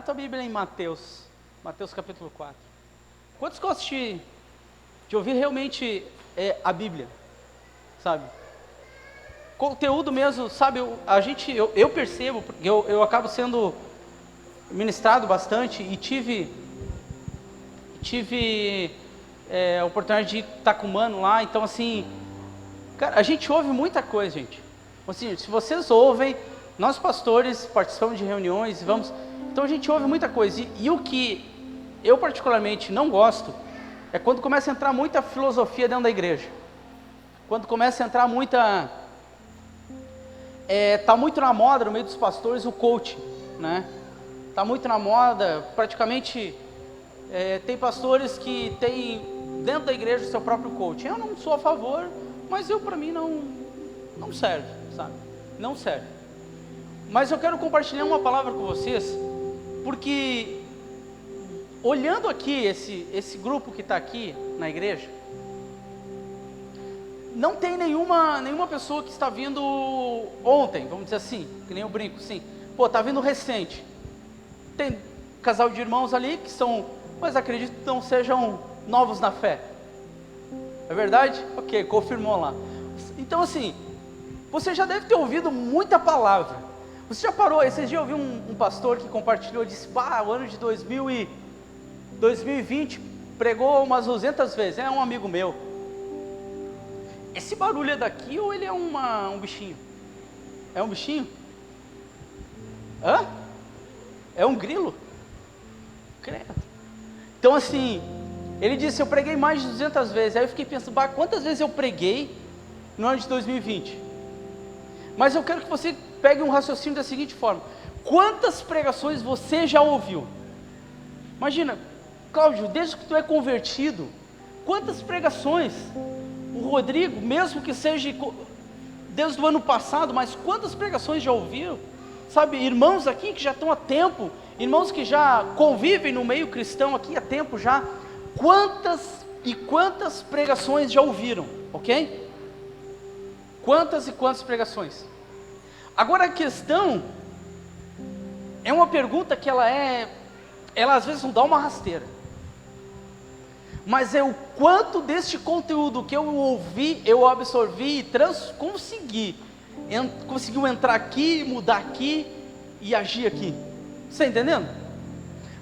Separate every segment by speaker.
Speaker 1: tua Bíblia em Mateus capítulo 4. Quantos gostam de ouvir realmente a Bíblia, sabe? Conteúdo mesmo, sabe? Eu percebo, porque eu acabo sendo ministrado bastante e tive a oportunidade de estar com o mano lá. Então assim, cara, a gente ouve muita coisa, gente. Assim, se vocês ouvem, nós pastores participamos de reuniões, então a gente ouve muita coisa. E o que eu particularmente não gosto é quando começa a entrar muita filosofia dentro da igreja. Quando começa a entrar muita... tá muito na moda no meio dos pastores o coaching, né? Tá muito na moda, praticamente tem pastores que têm dentro da igreja o seu próprio coaching. Eu não sou a favor, mas para mim não serve, sabe? Não serve. Mas eu quero compartilhar uma palavra com vocês, porque olhando aqui esse grupo que está aqui na igreja, não tem nenhuma pessoa que está vindo ontem, vamos dizer assim, que nem eu brinco, assim, está vindo recente. Tem casal de irmãos ali que são, mas acredito que não sejam novos na fé. É verdade? Ok, confirmou lá. Então assim, você já deve ter ouvido muita palavra. Você já parou, esses dias eu vi um pastor que compartilhou, disse, o ano de 2020 pregou umas 200 vezes, é um amigo meu. Esse barulho é daqui ou ele é um bichinho? É um bichinho? Hã? É um grilo? Credo. Então assim, ele disse, eu preguei mais de 200 vezes. Aí eu fiquei pensando, quantas vezes eu preguei no ano de 2020? Mas eu quero que você pegue um raciocínio da seguinte forma: quantas pregações você já ouviu? Imagina, Cláudio, desde que tu é convertido, quantas pregações? O Rodrigo, mesmo que seja desde o ano passado, mas quantas pregações já ouviu? Sabe, irmãos aqui que já estão há tempo, irmãos que já convivem no meio cristão aqui há tempo já, quantas pregações já ouviram, ok? Quantas e quantas pregações? Agora a questão é uma pergunta que ela às vezes não dá uma rasteira, mas é o quanto deste conteúdo que eu ouvi, eu absorvi e conseguiu entrar aqui, mudar aqui e agir aqui. Você está entendendo?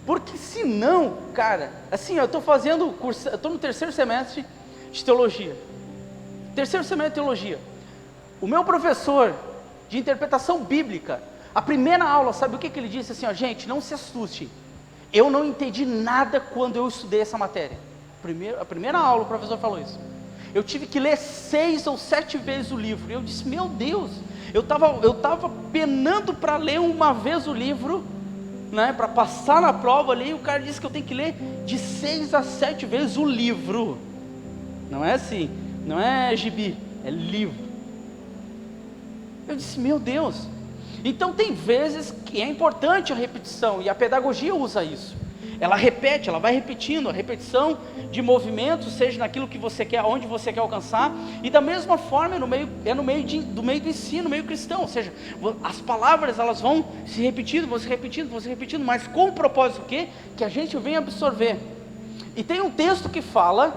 Speaker 1: Porque senão, cara, assim, eu estou fazendo curso, eu estou no terceiro semestre de teologia. O meu professor de interpretação bíblica, a primeira aula, sabe o que ele disse? Assim, gente, não se assuste, eu não entendi nada quando eu estudei essa matéria. A primeira aula o professor falou isso. Eu tive que ler 6 ou 7 vezes o livro. E eu disse, meu Deus, eu estava penando para ler uma vez o livro, né, para passar na prova ali. E o cara disse que eu tenho que ler de 6 a 7 vezes o livro. Não é assim, não é gibi, é livro. Eu disse, meu Deus. Então tem vezes que é importante a repetição, e a pedagogia usa isso. Ela repete, ela vai repetindo, a repetição de movimentos, seja naquilo que você quer, onde você quer alcançar, e da mesma forma no meio do ensino, no meio cristão, ou seja, as palavras elas vão se repetindo, mas com o propósito que a gente vem absorver. E tem um texto que fala,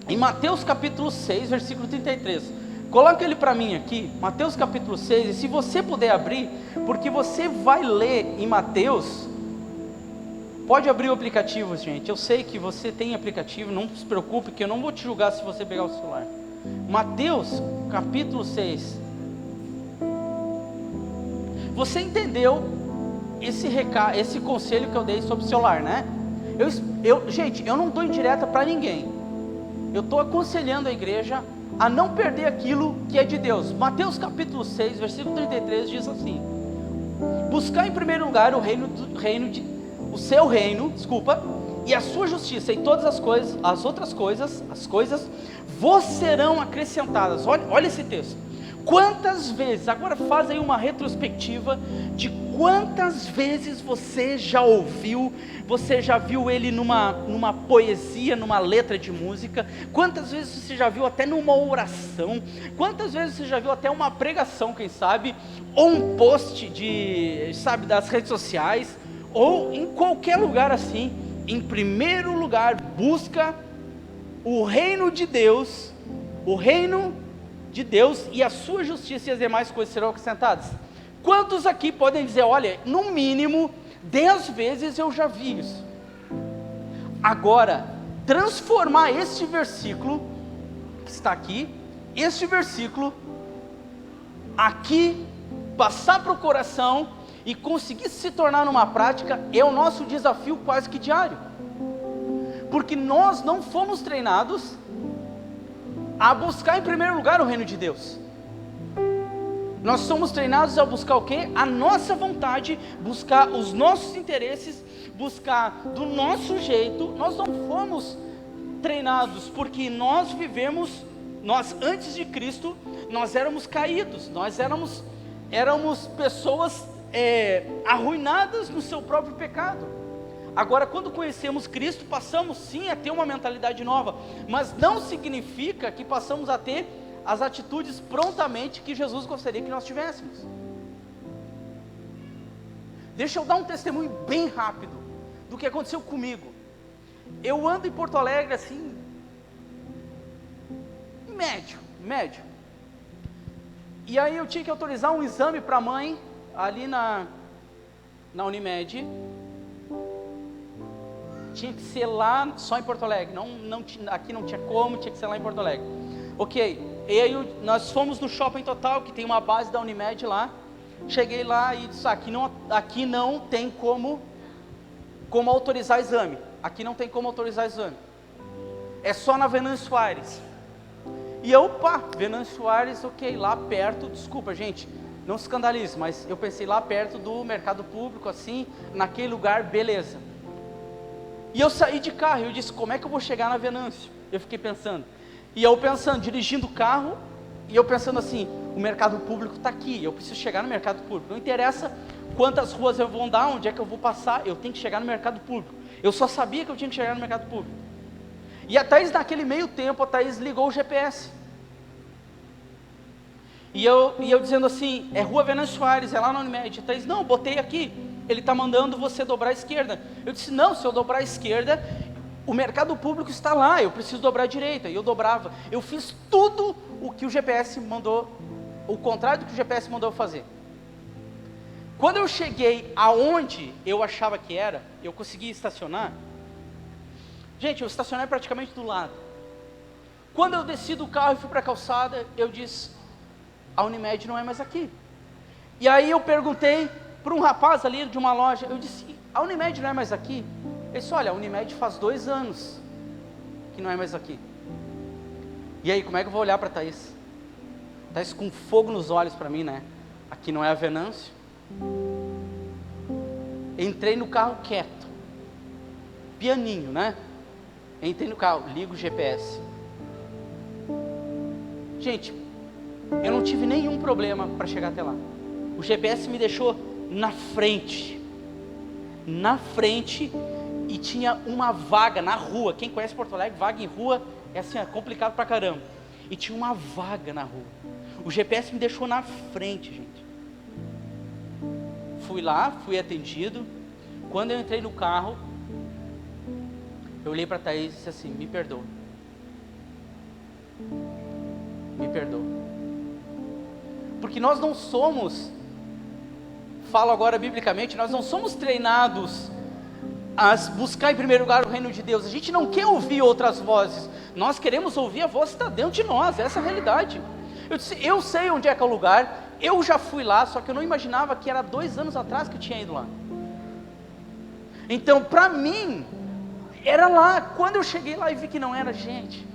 Speaker 1: em Mateus capítulo 6, versículo 33, coloca ele para mim aqui, Mateus capítulo 6, e se você puder abrir, porque você vai ler em Mateus. Pode abrir o aplicativo, gente. Eu sei que você tem aplicativo, não se preocupe, que eu não vou te julgar se você pegar o celular. Mateus, capítulo 6. Você entendeu esse conselho que eu dei sobre o celular, né? Gente, eu não estou indireta para ninguém. Eu estou aconselhando a igreja a não perder aquilo que é de Deus. Mateus capítulo 6, versículo 33 diz assim: buscar em primeiro lugar o seu reino, e a sua justiça, e todas as outras coisas vos serão acrescentadas. Olha esse texto. Quantas vezes, agora faz aí uma retrospectiva de quantas vezes você já ouviu, você já viu ele numa poesia, numa letra de música, quantas vezes você já viu até numa oração, quantas vezes você já viu até uma pregação, quem sabe, ou um post das redes sociais, ou em qualquer lugar assim, em primeiro lugar, busca o reino de Deus e a sua justiça, e as demais coisas serão acrescentadas. Quantos aqui podem dizer, olha, no mínimo 10 vezes eu já vi isso? Agora, transformar este versículo, que está aqui, este versículo, aqui, passar para o coração, e conseguir se tornar numa prática, é o nosso desafio quase que diário, porque nós não fomos treinados a buscar em primeiro lugar o reino de Deus. Nós somos treinados a buscar o quê? A nossa vontade, buscar os nossos interesses, buscar do nosso jeito. Nós não fomos treinados, porque nós antes de Cristo, nós éramos caídos, nós éramos pessoas arruinadas no seu próprio pecado. Agora, quando conhecemos Cristo, passamos sim a ter uma mentalidade nova, mas não significa que passamos a ter as atitudes prontamente que Jesus gostaria que nós tivéssemos. Deixa eu dar um testemunho bem rápido do que aconteceu comigo. Eu ando em Porto Alegre assim, médio. E aí eu tinha que autorizar um exame para a mãe, ali na Unimed. Tinha que ser lá, só em Porto Alegre, aqui não tinha como, tinha que ser lá em Porto Alegre. Ok, e aí nós fomos no Shopping Total, que tem uma base da Unimed lá. Cheguei lá e disse, aqui não tem como autorizar exame. Aqui não tem como autorizar exame. É só na Venâncio Aires. E eu, Venâncio Aires, ok, lá perto, desculpa gente, não se escandalize, mas eu pensei lá perto do mercado público, assim, naquele lugar, beleza. E eu saí de carro, eu disse, como é que eu vou chegar na Venâncio? Eu fiquei pensando, e eu pensando, dirigindo o carro, e eu pensando assim, o mercado público está aqui, eu preciso chegar no mercado público, não interessa quantas ruas eu vou andar, onde é que eu vou passar, eu tenho que chegar no mercado público. Eu só sabia que eu tinha que chegar no mercado público. E a Thaís, naquele meio tempo, a Thaís ligou o GPS. E eu dizendo assim, é Rua Venâncio Aires, é lá na Unimed. A Thaís, não, botei aqui, ele está mandando você dobrar à esquerda. Eu disse, não, se eu dobrar à esquerda, o mercado público está lá, eu preciso dobrar à direita. E eu dobrava. Eu fiz tudo o que o GPS mandou, o contrário do que o GPS mandou eu fazer. Quando eu cheguei aonde eu achava que era, eu consegui estacionar. Gente, eu estacionei praticamente do lado. Quando eu desci do carro e fui para a calçada, eu disse, a Unimed não é mais aqui. E aí eu perguntei para um rapaz ali de uma loja, eu disse, a Unimed não é mais aqui? Ele disse, olha, a Unimed faz 2 anos que não é mais aqui. E aí, como é que eu vou olhar para a Thaís? Thaís com fogo nos olhos para mim, né? Aqui não é a Venâncio. Entrei no carro quieto, pianinho, né? Entrei no carro, ligo o GPS. Gente, eu não tive nenhum problema para chegar até lá. O GPS me deixou na frente, e tinha uma vaga na rua. Quem conhece Porto Alegre, vaga em rua é assim, é complicado pra caramba. E tinha uma vaga na rua. O GPS me deixou na frente, gente. Fui lá, fui atendido. Quando eu entrei no carro, eu olhei para a Thaís e disse assim, me perdoa. Me perdoa. Porque nós não somos, falo agora biblicamente, nós não somos treinados a buscar em primeiro lugar o reino de Deus. A gente não quer ouvir outras vozes. Nós queremos ouvir a voz que está dentro de nós, essa é a realidade. Eu disse, eu sei onde é que é o lugar, eu já fui lá, só que eu não imaginava que era 2 anos atrás que eu tinha ido lá. Então, para mim, era lá. Quando eu cheguei lá e vi que não era, gente,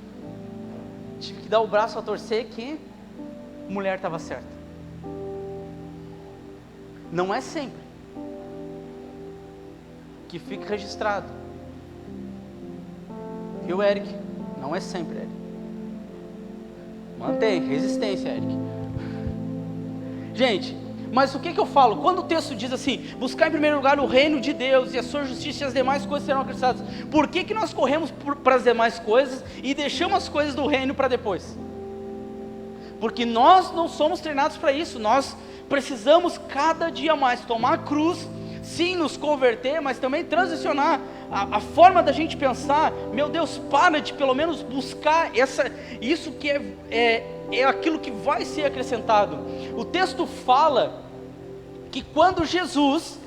Speaker 1: tive que dar o braço a torcer que a mulher estava certa. Não é sempre. Que fique registrado. Viu, Eric? Não é sempre, Eric. Mantém, resistência, Eric. Gente, mas o que eu falo? Quando o texto diz assim, buscar em primeiro lugar o reino de Deus e a sua justiça e as demais coisas serão acrescentadas. Por que nós corremos para as demais coisas e deixamos as coisas do reino para depois? Porque nós não somos treinados para isso. Nós precisamos cada dia mais tomar a cruz, sim, nos converter, mas também transicionar a forma da gente pensar. Meu Deus, para de pelo menos buscar isso que é aquilo que vai ser acrescentado. O texto fala que quando Jesus,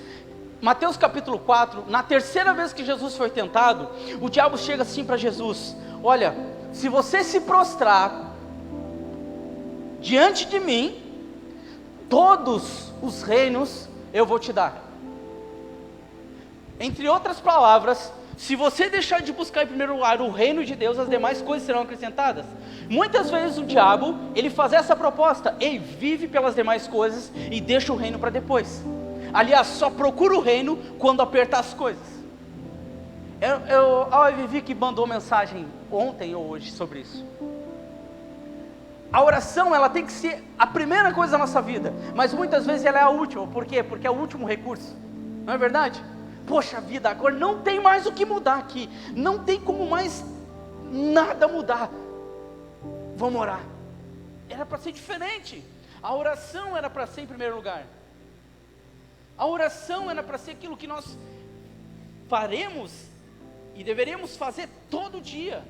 Speaker 1: Mateus capítulo 4, na terceira vez que Jesus foi tentado, o diabo chega assim para Jesus: olha, se você se prostrar diante de mim, todos os reinos eu vou te dar. Entre outras palavras, se você deixar de buscar em primeiro lugar o reino de Deus, as demais coisas serão acrescentadas. Muitas vezes o diabo, ele faz essa proposta: ei, vive pelas demais coisas e deixa o reino para depois. Aliás, só procura o reino quando apertar as coisas. A Vivi que mandou mensagem ontem ou hoje sobre isso. A oração, ela tem que ser a primeira coisa da nossa vida, mas muitas vezes ela é a última. Por quê? Porque é o último recurso. Não é verdade? Poxa vida, agora não tem mais o que mudar aqui, não tem como mais nada mudar. Vamos orar. Era para ser diferente. A oração era para ser em primeiro lugar. A oração era para ser aquilo que nós faremos e deveríamos fazer todo dia,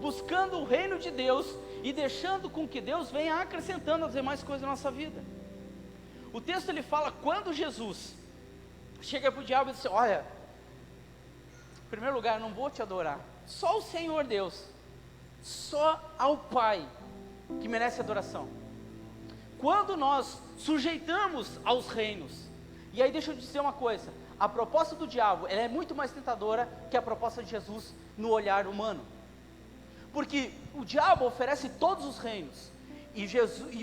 Speaker 1: buscando o reino de Deus e deixando com que Deus venha acrescentando as demais coisas da nossa vida. O texto ele fala, quando Jesus chega para o diabo e diz: olha, em primeiro lugar, não vou te adorar, só o Senhor Deus, só ao Pai que merece adoração. Quando nós sujeitamos aos reinos, e aí deixa eu dizer uma coisa, a proposta do diabo, ela é muito mais tentadora que a proposta de Jesus no olhar humano. Porque o diabo oferece todos os reinos, e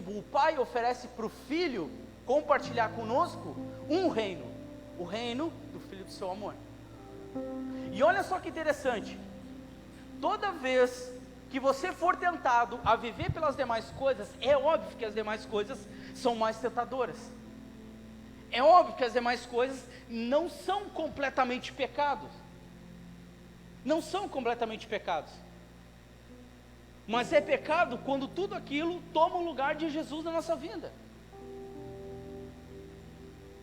Speaker 1: o Pai oferece para o Filho compartilhar conosco um reino, o reino do Filho do seu amor. E olha só que interessante, toda vez que você for tentado a viver pelas demais coisas, é óbvio que as demais coisas são mais tentadoras. É óbvio que as demais coisas não são completamente pecados. Não são completamente pecados. Mas é pecado quando tudo aquilo toma o lugar de Jesus na nossa vida.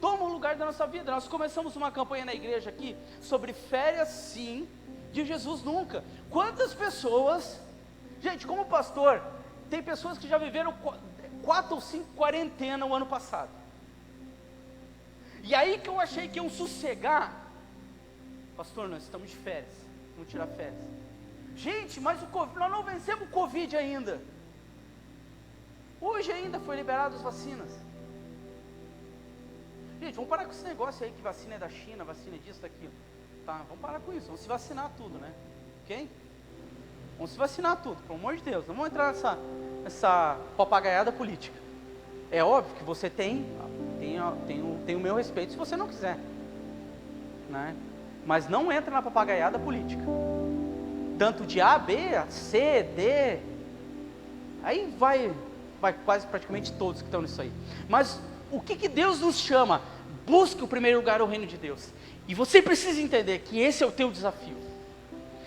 Speaker 1: Toma o lugar da nossa vida. Nós começamos uma campanha na igreja aqui sobre férias sim, de Jesus nunca. Quantas pessoas, gente, como pastor, tem pessoas que já viveram 4 ou 5 quarentenas o ano passado. E aí que eu achei que iam sossegar. Pastor, nós estamos de férias, vamos tirar férias. Gente, mas nós não vencemos o Covid ainda. Hoje ainda foi liberado as vacinas. Gente, vamos parar com esse negócio aí que vacina é da China, vacina é disso, daquilo. Tá, vamos parar com isso, vamos se vacinar tudo, né? Ok? Vamos se vacinar tudo, pelo amor de Deus. Não vamos entrar nessa papagaiada política. É óbvio que você tem o meu respeito se você não quiser, né? Mas não entra na papagaiada política. Tanto de A, B, C, D. Aí vai quase praticamente todos que estão nisso aí. Mas o que Deus nos chama? Busque o primeiro lugar o reino de Deus. E você precisa entender que esse é o teu desafio.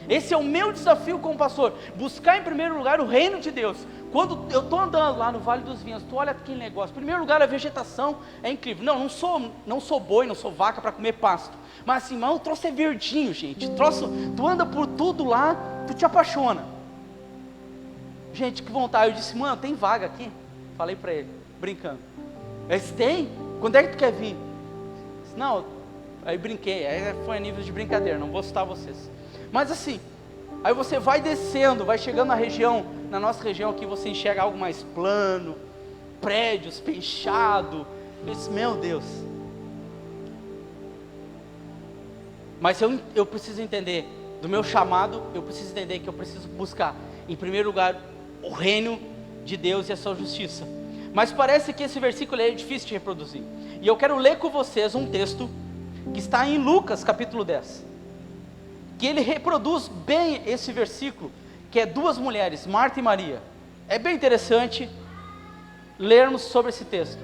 Speaker 1: Esse é o meu desafio como pastor. Buscar em primeiro lugar o reino de Deus. Quando eu estou andando lá no Vale dos Vinhos, tu olha aquele negócio. Em primeiro lugar, a vegetação é incrível. Não sou boi, não sou vaca para comer pasto. Mas assim, o troço é verdinho, gente. Tu anda por tudo lá, tu te apaixona. Gente, que vontade. Eu disse, mano, tem vaga aqui? Falei para ele, brincando. Ele disse, tem? Quando é que tu quer vir? Eu disse, não, aí brinquei. Aí foi a nível de brincadeira, não vou assustar vocês. Mas assim, aí você vai descendo, vai chegando na nossa região aqui, você enxerga algo mais plano, prédios, penchado. Eu disse, meu Deus. Mas eu preciso entender, do meu chamado, eu preciso entender que eu preciso buscar, em primeiro lugar, o reino de Deus e a sua justiça. Mas parece que esse versículo é difícil de reproduzir. E eu quero ler com vocês um texto que está em Lucas capítulo 10. Que ele reproduz bem esse versículo, que é 2 mulheres, Marta e Maria. É bem interessante lermos sobre esse texto.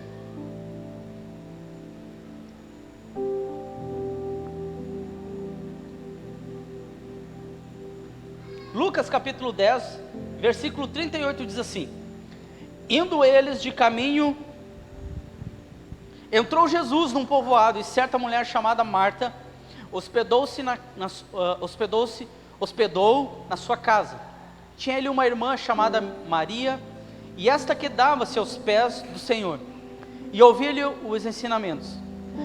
Speaker 1: Lucas capítulo 10, versículo 38 diz assim: indo eles de caminho, Entrou Jesus num povoado, e certa mulher chamada Marta hospedou na sua casa. Tinha ele uma irmã chamada Maria, e esta quedava-se aos pés do Senhor, e ouvia-lhe os ensinamentos.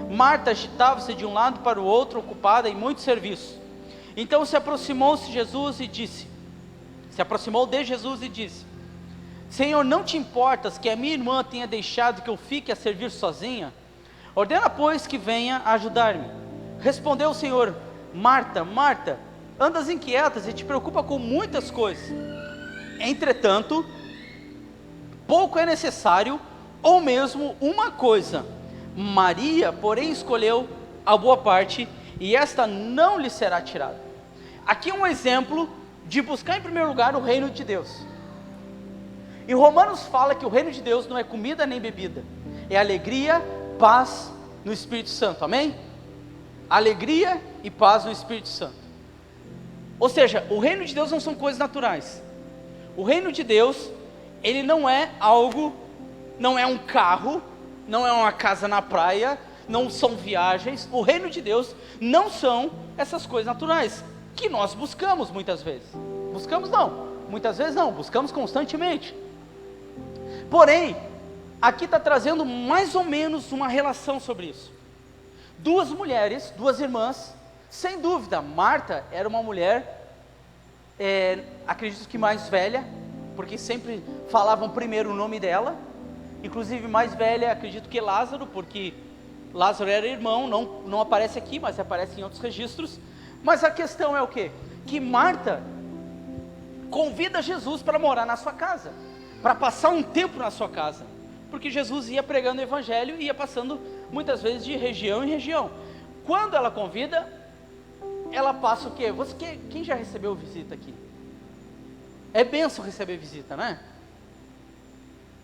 Speaker 1: Marta agitava-se de um lado para o outro, ocupada em muito serviço. Então se aproximou de Jesus e disse: Senhor, não te importas que a minha irmã tenha deixado que eu fique a servir sozinha? Ordena, pois, que venha ajudar-me. Respondeu o Senhor: Marta, Marta, andas inquietas e te preocupa com muitas coisas. Entretanto, pouco é necessário, ou mesmo uma coisa. Maria, porém, escolheu a boa parte, e esta não lhe será tirada. Aqui um exemplo de buscar em primeiro lugar o reino de Deus. E Romanos fala que o reino de Deus não é comida nem bebida, é alegria, paz no Espírito Santo, amém? Alegria e paz no Espírito Santo. Ou seja, o reino de Deus não são coisas naturais. O reino de Deus, ele não é algo, não é um carro, não é uma casa na praia, não são viagens. O reino de Deus não são essas coisas naturais que nós buscamos muitas vezes. Muitas vezes não, buscamos constantemente. Porém, aqui está trazendo mais ou menos uma relação sobre isso. Duas mulheres, duas irmãs, sem dúvida. Marta era uma mulher, acredito que mais velha, porque sempre falavam primeiro o nome dela. Inclusive mais velha, acredito que Lázaro, porque Lázaro era irmão, não aparece aqui, mas aparece em outros registros. Mas a questão é o quê? Que Marta convida Jesus para morar na sua casa, para passar um tempo na sua casa, porque Jesus ia pregando o evangelho e ia passando muitas vezes de região em região. Quando ela convida, ela passa o quê? Quem já recebeu visita aqui? É bênção receber visita, né?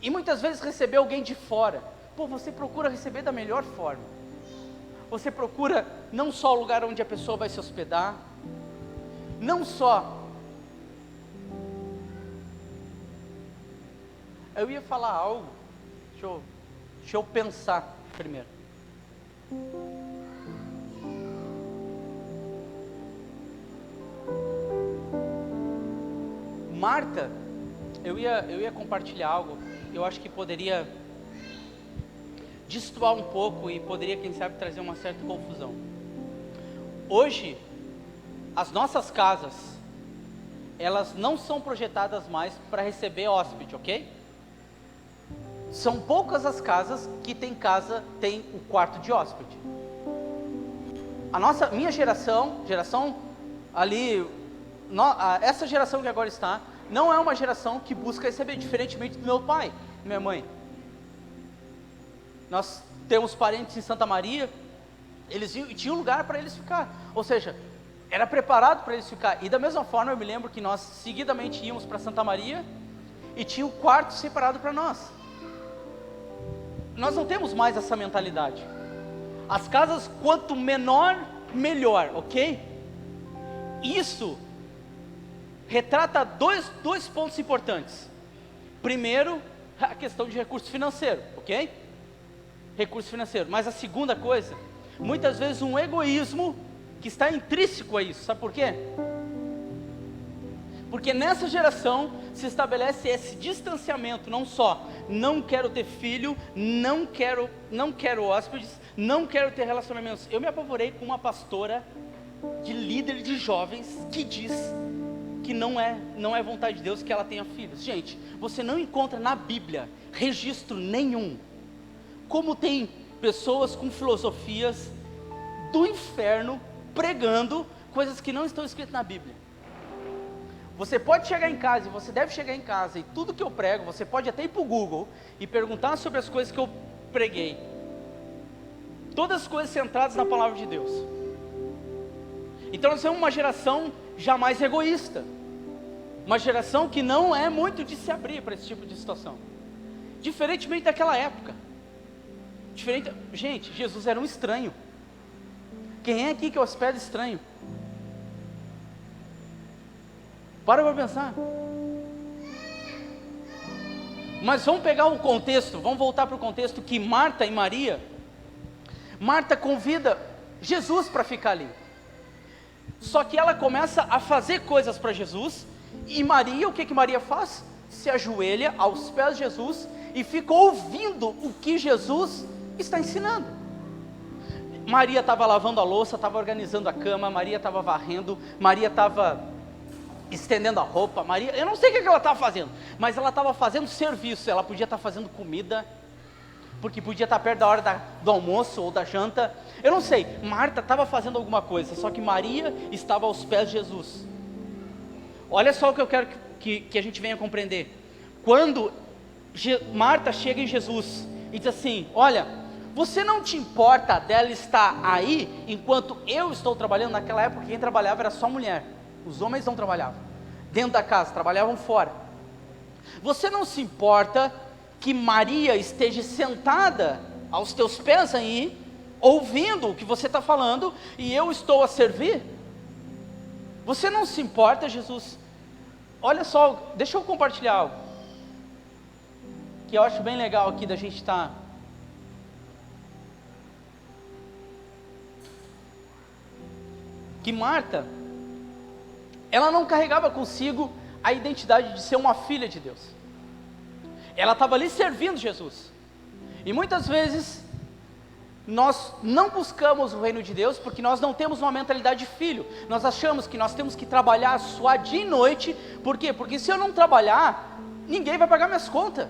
Speaker 1: E muitas vezes receber alguém de fora, você procura receber da melhor forma. Você procura não só o lugar onde a pessoa vai se hospedar, não só. Eu ia falar algo, deixa eu pensar primeiro. Marta, eu ia compartilhar algo, eu acho que poderia destoar um pouco e poderia, quem sabe, trazer uma certa confusão. Hoje, as nossas casas, elas não são projetadas mais para receber hóspede, ok? São poucas as casas que tem o quarto de hóspede. Minha geração ali, essa geração que agora está, não é uma geração que busca receber, diferentemente do meu pai e minha mãe. Nós temos parentes em Santa Maria, eles tinham lugar para eles ficar, ou seja, era preparado para eles ficar. E da mesma forma eu me lembro que nós seguidamente íamos para Santa Maria e tinha o quarto separado para nós. Nós não temos mais essa mentalidade. As casas, quanto menor, melhor, ok? Isso retrata dois pontos importantes. Primeiro, a questão de recurso financeiro, ok? Recurso financeiro. Mas a segunda coisa, muitas vezes um egoísmo que está intrínseco a isso. Sabe por quê? Porque nessa geração se estabelece esse distanciamento, não só não quero ter filho, não quero hóspedes, não quero ter relacionamentos. Eu me apavorei com uma pastora de líder de jovens que diz que não é vontade de Deus que ela tenha filhos. Gente, você não encontra na Bíblia registro nenhum. Como tem pessoas com filosofias do inferno pregando coisas que não estão escritas na Bíblia. Você pode chegar em casa, e você deve chegar em casa, e tudo que eu prego, você pode até ir para o Google e perguntar sobre as coisas que eu preguei. Todas as coisas centradas na palavra de Deus. Então nós somos uma geração jamais egoísta. Uma geração que não é muito de se abrir para esse tipo de situação. Diferentemente daquela época. Gente, Jesus era um estranho. Quem é aqui que hospeda estranho? Para pensar. Mas vamos pegar o contexto, vamos voltar para o contexto que Marta e Maria Marta convida Jesus para ficar ali. Só que ela começa a fazer coisas para Jesus, e Maria, o que que Maria faz? Se ajoelha aos pés de Jesus e fica ouvindo o que Jesus está ensinando. Maria estava lavando a louça, estava organizando a cama, Maria estava varrendo, Maria estava estendendo a roupa, Maria, eu não sei o que ela estava fazendo, mas ela estava fazendo serviço. Ela podia estar fazendo comida, porque podia estar perto da hora do almoço ou da janta, eu não sei. Marta estava fazendo alguma coisa, só que Maria estava aos pés de Jesus. Olha só o que eu quero que a gente venha compreender. Quando Marta chega em Jesus e diz assim: olha, você não te importa dela estar aí enquanto eu estou trabalhando? Naquela época quem trabalhava era só mulher, os homens não trabalhavam dentro da casa, trabalhavam fora. Você não se importa que Maria esteja sentada aos teus pés aí, ouvindo o que você está falando, e eu estou a servir? Você não se importa, Jesus? Olha só, deixa eu compartilhar algo que eu acho bem legal aqui da gente estar. Que Marta, ela não carregava consigo a identidade de ser uma filha de Deus. Ela estava ali servindo Jesus. E muitas vezes nós não buscamos o reino de Deus porque nós não temos uma mentalidade de filho. Nós achamos que nós temos que trabalhar, suar dia e noite. Por quê? Porque se eu não trabalhar, ninguém vai pagar minhas contas.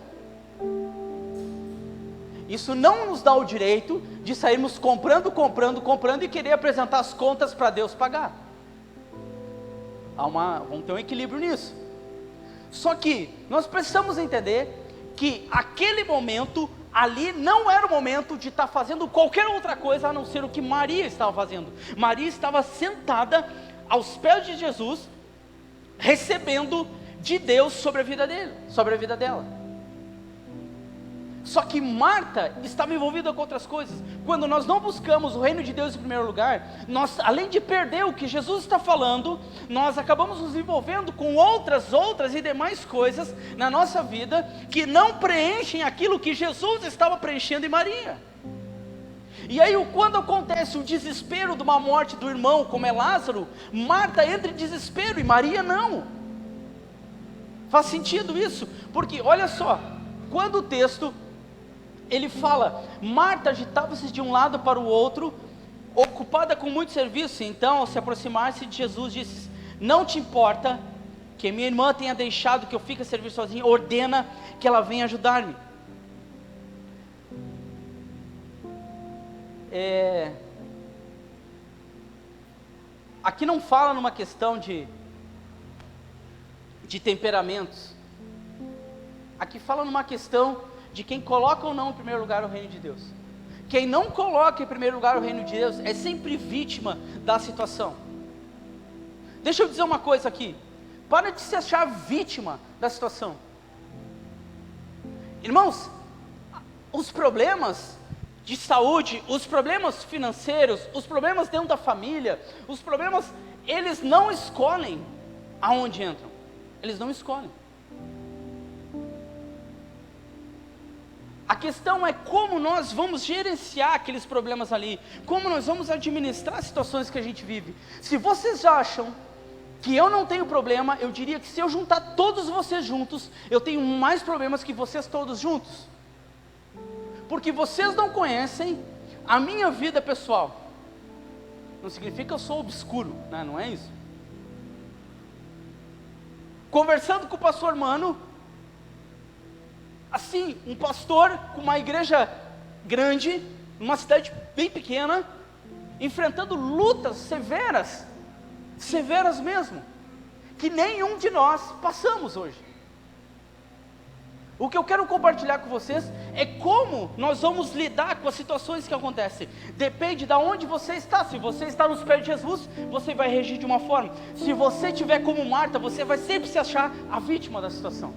Speaker 1: Isso não nos dá o direito de sairmos comprando e querer apresentar as contas para Deus pagar. Vamos ter um equilíbrio nisso. Só que nós precisamos entender que aquele momento ali não era o momento de estar fazendo qualquer outra coisa a não ser o que Maria estava fazendo. Maria estava sentada aos pés de Jesus, recebendo de Deus sobre a vida dele, sobre a vida dela. Só que Marta estava envolvida com outras coisas. Quando nós não buscamos o reino de Deus em primeiro lugar, nós, além de perder o que Jesus está falando, nós acabamos nos envolvendo com outras e demais coisas na nossa vida, que não preenchem aquilo que Jesus estava preenchendo em Maria. E aí quando acontece o desespero de uma morte do irmão, como é Lázaro, Marta entra em desespero e Maria não. Faz sentido isso? Porque olha só, quando o texto ele fala, Marta agitava-se de um lado para o outro, ocupada com muito serviço. Então, ao se aproximar-se de Jesus, disse: não te importa que minha irmã tenha deixado que eu fique a servir sozinha? Ordena que ela venha ajudar-me. Aqui não fala numa questão de temperamentos. Aqui fala numa questão de quem coloca ou não em primeiro lugar o reino de Deus. Quem não coloca em primeiro lugar o reino de Deus é sempre vítima da situação. Deixa eu dizer uma coisa aqui: para de se achar vítima da situação. Irmãos, os problemas de saúde, os problemas financeiros, os problemas dentro da família, os problemas, eles não escolhem aonde entram. Eles não escolhem. A questão é como nós vamos gerenciar aqueles problemas ali, como nós vamos administrar as situações que a gente vive. Se vocês acham que eu não tenho problema, eu diria que se eu juntar todos vocês juntos, eu tenho mais problemas que vocês todos juntos. Porque vocês não conhecem a minha vida pessoal. Não significa que eu sou obscuro, né? Não é isso. Conversando com o pastor Mano, assim, um pastor com uma igreja grande, numa cidade bem pequena, enfrentando lutas severas mesmo, que nenhum de nós passamos hoje. O que eu quero compartilhar com vocês é como nós vamos lidar com as situações que acontecem. Depende de onde você está. Se você está nos pés de Jesus, você vai reagir de uma forma. Se você estiver como Marta, você vai sempre se achar a vítima da situação.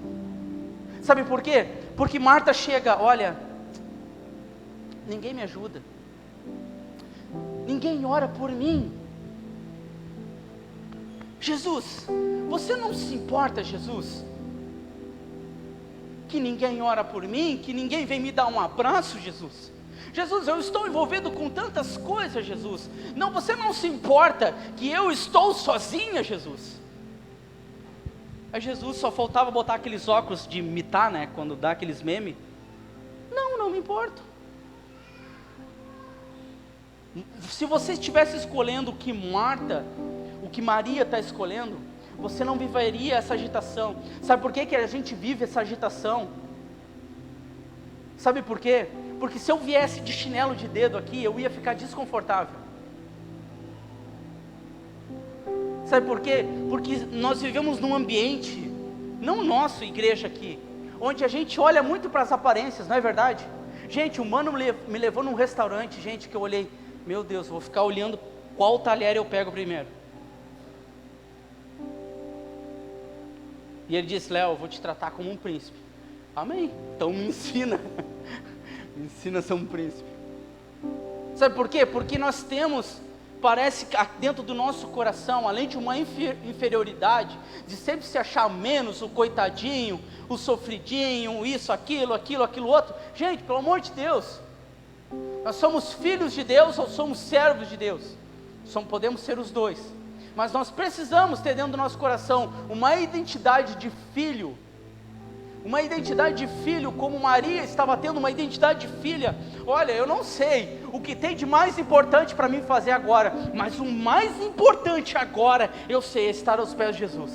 Speaker 1: Sabe por quê? Porque Marta chega, olha, ninguém me ajuda, ninguém ora por mim. Jesus, você não se importa, Jesus, que ninguém ora por mim, que ninguém vem me dar um abraço, Jesus? Jesus, eu estou envolvido com tantas coisas, Jesus. Não, você não se importa que eu estou sozinha, Jesus. Aí Jesus só faltava botar aqueles óculos de imitar, né, quando dá aqueles memes. Não me importo. Se você estivesse escolhendo o que Maria está escolhendo, você não viveria essa agitação. Sabe por que a gente vive essa agitação? Sabe por quê? Porque se eu viesse de chinelo de dedo aqui, eu ia ficar desconfortável. Sabe por quê? Porque nós vivemos num ambiente, não nosso, igreja aqui, onde a gente olha muito para as aparências, não é verdade? Gente, o mano me levou num restaurante, gente, que eu olhei, meu Deus, vou ficar olhando qual talher eu pego primeiro. E ele disse, Léo, eu vou te tratar como um príncipe. Amém, então me ensina, me ensina a ser um príncipe. Sabe por quê? Porque nós temos, parece que dentro do nosso coração, além de uma inferioridade, de sempre se achar menos, o coitadinho, o sofridinho, isso, aquilo outro. Gente, pelo amor de Deus, nós somos filhos de Deus ou somos servos de Deus? Podemos ser os dois, mas nós precisamos ter dentro do nosso coração uma identidade de filho. Uma identidade de filho, como Maria estava tendo uma identidade de filha. Olha, eu não sei o que tem de mais importante para mim fazer agora, mas o mais importante agora, eu sei, é estar aos pés de Jesus.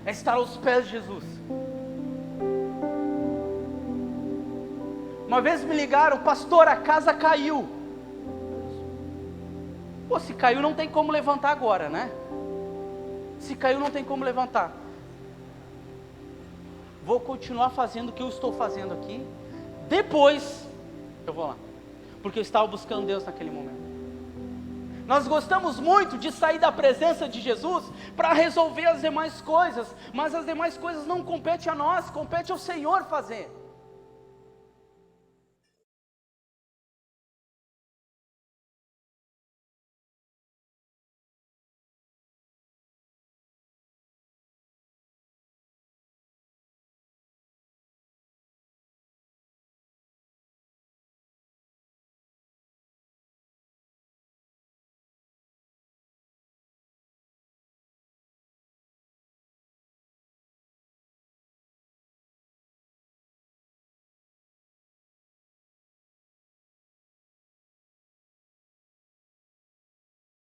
Speaker 1: É estar aos pés de Jesus. Uma vez me ligaram, pastor, a casa caiu. Pô, se caiu não tem como levantar agora, né? Se caiu não tem como levantar. Vou continuar fazendo o que eu estou fazendo aqui. Depois eu vou lá, porque eu estava buscando Deus naquele momento. Nós gostamos muito de sair da presença de Jesus para resolver as demais coisas, mas as demais coisas não competem a nós, compete ao Senhor fazer.